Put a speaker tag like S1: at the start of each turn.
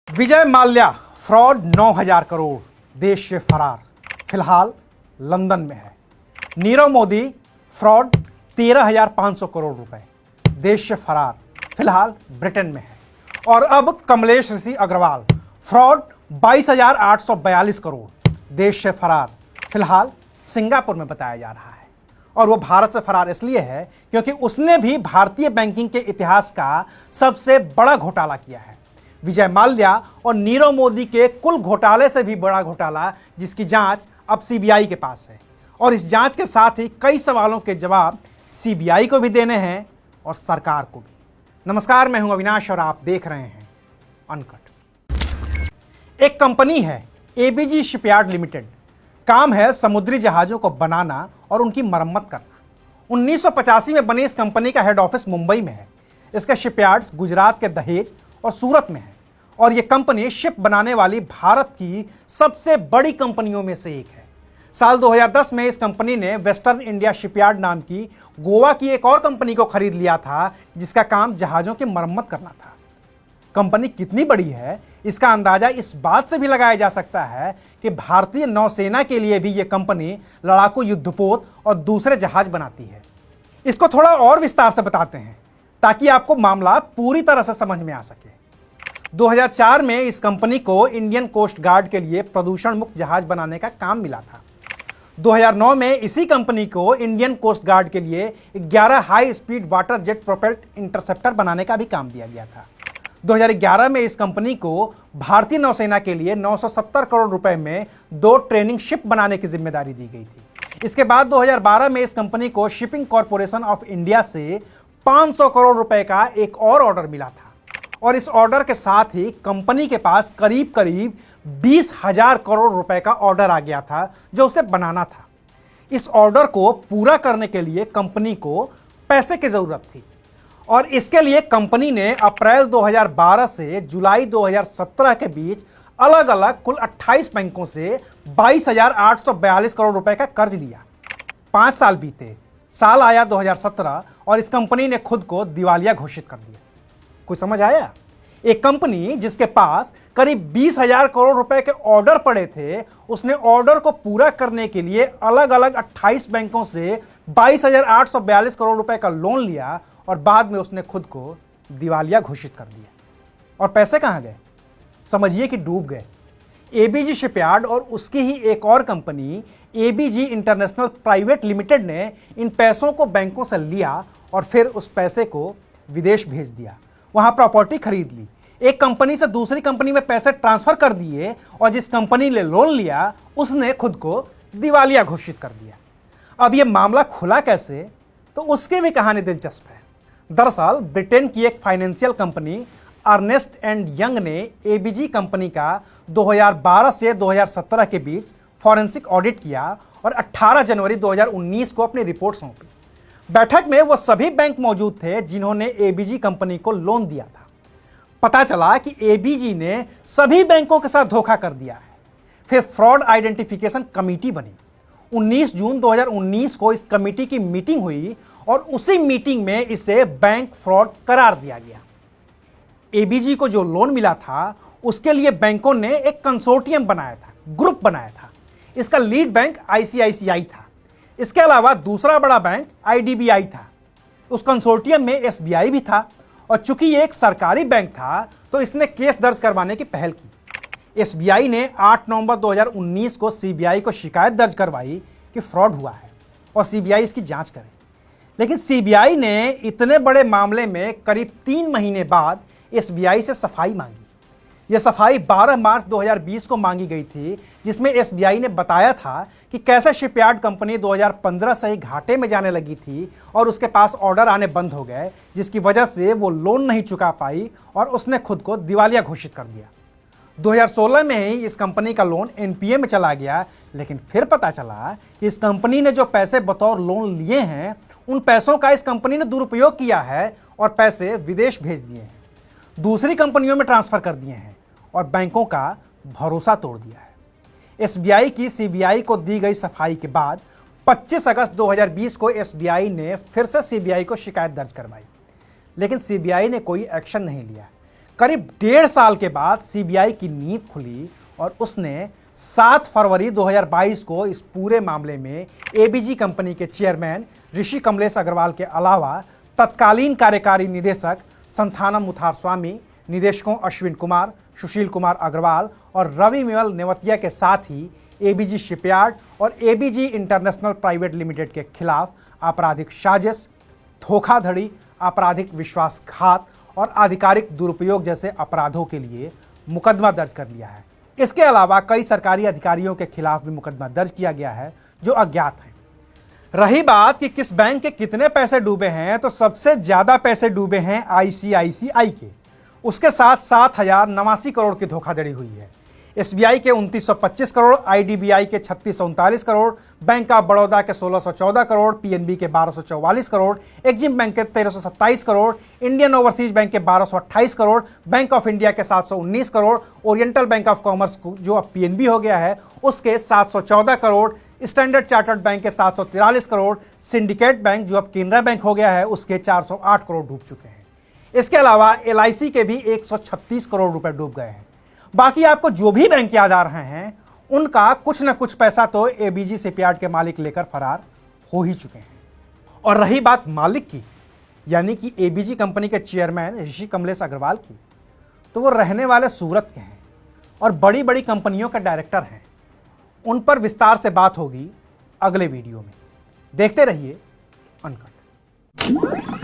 S1: Vijay Mallya fraud 9,000 crore, देश से फरार, फिलहाल लंदन में है। नीरव मोदी फ्रॉड 13,500 करोड़ रुपए, देश से फरार, फिलहाल ब्रिटेन में है। और अब कमलेश ऋषि अग्रवाल फ्रॉड 22,842 करोड़, देश से फरार, फिलहाल सिंगापुर में बताया जा रहा है। और वो भारत से फरार इसलिए है क्योंकि उसने भी भारतीय बैंकिंग के इतिहास का सबसे बड़ा घोटाला किया है। विजय माल्या और नीरव मोदी के कुल घोटाले से भी बड़ा घोटाला, जिसकी जांच अब सीबीआई के पास है। और इस जांच के साथ ही कई सवालों के जवाब सीबीआई को भी देने हैं और सरकार को भी। नमस्कार, मैं हूं अविनाश और आप देख रहे हैं अनकट। एक कंपनी है एबीजी शिपयार्ड लिमिटेड। काम है समुद्री जहाजों को बनाना और उनकी मरम्मत करना। 1985 में बनी इस कंपनी का हेड ऑफिस मुंबई में है। इसके शिपयार्ड्स गुजरात के दहेज और सूरत में है। और यह कंपनी शिप बनाने वाली भारत की सबसे बड़ी कंपनियों में से एक है। साल 2010 में इस कंपनी ने वेस्टर्न इंडिया शिपयार्ड नाम की गोवा की एक और कंपनी को खरीद लिया था, जिसका काम जहाजों की मरम्मत करना था। कंपनी कितनी बड़ी है, इसका अंदाजा इस बात से भी लगाया जा सकता है कि भारतीय नौसेना के लिए भी यह कंपनी लड़ाकू युद्धपोत और दूसरे जहाज बनाती है। इसको थोड़ा और विस्तार से बताते हैं ताकि आपको मामला पूरी तरह से समझ में आ सके। 2004 में इस कंपनी को इंडियन कोस्ट गार्ड के लिए प्रदूषण मुक्त जहाज बनाने का काम मिला था। 2009 में इसी कंपनी को इंडियन कोस्ट गार्ड के लिए 11 high speed water jet propelled interceptor बनाने का भी काम दिया गया था। 2011 में इस कंपनी को भारतीय नौसेना के लिए 970 करोड़ रुपए में 2 ट्रेनिंग शिप बनाने की जिम्मेदारी दी गई थी। इसके बाद 2012 में इस कंपनी को शिपिंग कॉरपोरेशन ऑफ इंडिया से 500 करोड़ रुपए का एक और ऑर्डर मिला था। और इस ऑर्डर के साथ ही कंपनी के पास करीब 20,000 करोड़ रुपए का ऑर्डर आ गया था जो उसे बनाना था। इस ऑर्डर को पूरा करने के लिए कंपनी को पैसे की जरूरत थी। और इसके लिए कंपनी ने अप्रैल 2012 से जुलाई 2017 के बीच अलग अलग कुल 28 बैंकों से 22,842 करोड़ रुपए का कर्ज लिया। 5 साल बीते, साल आया 2017 और इस कंपनी ने खुद को दिवालिया घोषित कर दिया। कुछ समझ आया? एक कंपनी जिसके पास करीब 20,000 करोड़ रुपए के ऑर्डर पड़े थे, उसने ऑर्डर को पूरा करने के लिए अलग अलग 28 बैंकों से 22,842 करोड़ रुपए का लोन लिया और बाद में उसने खुद को दिवालिया घोषित कर दिया। और पैसे कहां गए? समझिए कि डूब गए। एबीजी शिपयार्ड और उसकी ही एक और company ABG international private limited ने इन पैसों को बैंकों से लिया और फिर उस पैसे को विदेश भेज दिया, वहां प्रॉपर्टी खरीद ली, एक कंपनी से दूसरी कंपनी में पैसे ट्रांसफर कर दिए और जिस कंपनी ने लोन लिया उसने खुद को दिवालिया घोषित कर दिया। अब यह मामला खुला कैसे, तो उसकी भी कहानी दिलचस्प है। दरअसल ब्रिटेन की एक financial company Ernst and Young ने एबीजी कंपनी का 2012 से 2017 के बीच फॉरेंसिक ऑडिट किया और 18 जनवरी 2019 को अपनी रिपोर्ट सौंपी। बैठक में वो सभी बैंक मौजूद थे जिन्होंने एबीजी कंपनी को लोन दिया था। पता चला कि एबीजी ने सभी बैंकों के साथ धोखा कर दिया है। फिर फ्रॉड आइडेंटिफिकेशन कमेटी बनी। 19 जून 2019 को इस कमेटी की मीटिंग हुई और उसी मीटिंग में इसे बैंक फ्रॉड करार दिया गया। एबीजी को जो लोन मिला था उसके लिए बैंकों ने एक कंसोर्टियम बनाया था, ग्रुप बनाया था। इसका लीड बैंक आईसीआईसीआई था। इसके अलावा दूसरा बड़ा बैंक आईडीबीआई था। उस कंसोर्टियम में एसबीआई भी था। और चूंकि ये एक सरकारी बैंक था तो इसने केस दर्ज करवाने की पहल की। एसबीआई ने 8 नवंबर 2019 को सीबीआई को शिकायत दर्ज करवाई कि फ्रॉड हुआ है और सीबीआई इसकी जांच करे। लेकिन सीबीआई ने इतने बड़े मामले में करीब 3 महीने बाद एसबीआई से सफाई मांगी। यह सफाई 12 मार्च 2020 को मांगी गई थी, जिसमें एसबीआई ने बताया था कि कैसे शिपयार्ड कंपनी 2015 से ही घाटे में जाने लगी थी और उसके पास ऑर्डर आने बंद हो गए, जिसकी वजह से वो लोन नहीं चुका पाई और उसने खुद को दिवालिया घोषित कर दिया। 2016 में ही इस कंपनी का लोन एनपीए में चला गया। लेकिन फिर पता चला कि इस कंपनी ने जो पैसे बतौर लोन लिए हैं, उन पैसों का इस कंपनी ने दुरुपयोग किया है और पैसे विदेश भेज दिए हैं, दूसरी कंपनियों में ट्रांसफर कर दिए हैं और बैंकों का भरोसा तोड़ दिया है। एसबीआई की सीबीआई को दी गई सफाई के बाद 25 अगस्त 2020 को एसबीआई ने फिर से सीबीआई को शिकायत दर्ज करवाई। लेकिन सीबीआई ने कोई एक्शन नहीं लिया। करीब 1.5 साल के बाद सीबीआई की नींद खुली और उसने 7 फरवरी 2022 को इस पूरे मामले में एबीजी कंपनी के चेयरमैन ऋषि कमलेश अग्रवाल के अलावा तत्कालीन कार्यकारी निदेशक संथानम मुथारस्वामी, निदेशकों अश्विन कुमार, सुशील कुमार अग्रवाल और रवि मिवल नेवतिया के साथ ही एबीजी शिपयार्ड और एबीजी इंटरनेशनल प्राइवेट लिमिटेड के खिलाफ आपराधिक साजिश, धोखाधड़ी, आपराधिक विश्वासघात और आधिकारिक दुरुपयोग जैसे अपराधों के लिए मुकदमा दर्ज कर लिया है। इसके अलावा कई सरकारी अधिकारियों के खिलाफ भी मुकदमा दर्ज किया गया है जो अज्ञात हैं। रही बात कि किस बैंक के कितने पैसे डूबे हैं, तो सबसे ज्यादा पैसे डूबे हैं आईसीआईसीआई के। उसके साथ 7,089 करोड़ की धोखाधड़ी हुई है। एसबीआई के 2925 करोड़, आईडीबीआई के 3639 करोड़, बैंक ऑफ बड़ौदा के 1614 करोड़, पीएनबी के 1244 करोड़, एक्जिम बैंक के 1327 करोड़, इंडियन ओवरसीज बैंक के 1228 करोड़, बैंक ऑफ इंडिया के 719 crore, oriental bank of commerce जो अब पीएनबी हो गया है उसके 714 करोड़, स्टैंडर्ड चार्टर्ड बैंक के 743 करोड़, सिंडिकेट बैंक जो अब केनरा बैंक हो गया है उसके 408 करोड़ डूब चुके हैं। इसके अलावा एलआईसी के भी 136 करोड़ रुपए डूब गए हैं। बाकी आपको जो भी बैंक याद आ रहे हैं उनका कुछ न कुछ पैसा तो एबीजी शिपयार्ड के मालिक लेकर फरार हो ही चुके हैं। और रही बात मालिक की, यानी कि एबीजी कंपनी के चेयरमैन ऋषि कमलेश अग्रवाल की, तो वो रहने वाले सूरत के हैं और बड़ी बड़ी कंपनियों के डायरेक्टर हैं। उन पर विस्तार से बात होगी अगले वीडियो में। देखते रहिए अनकट।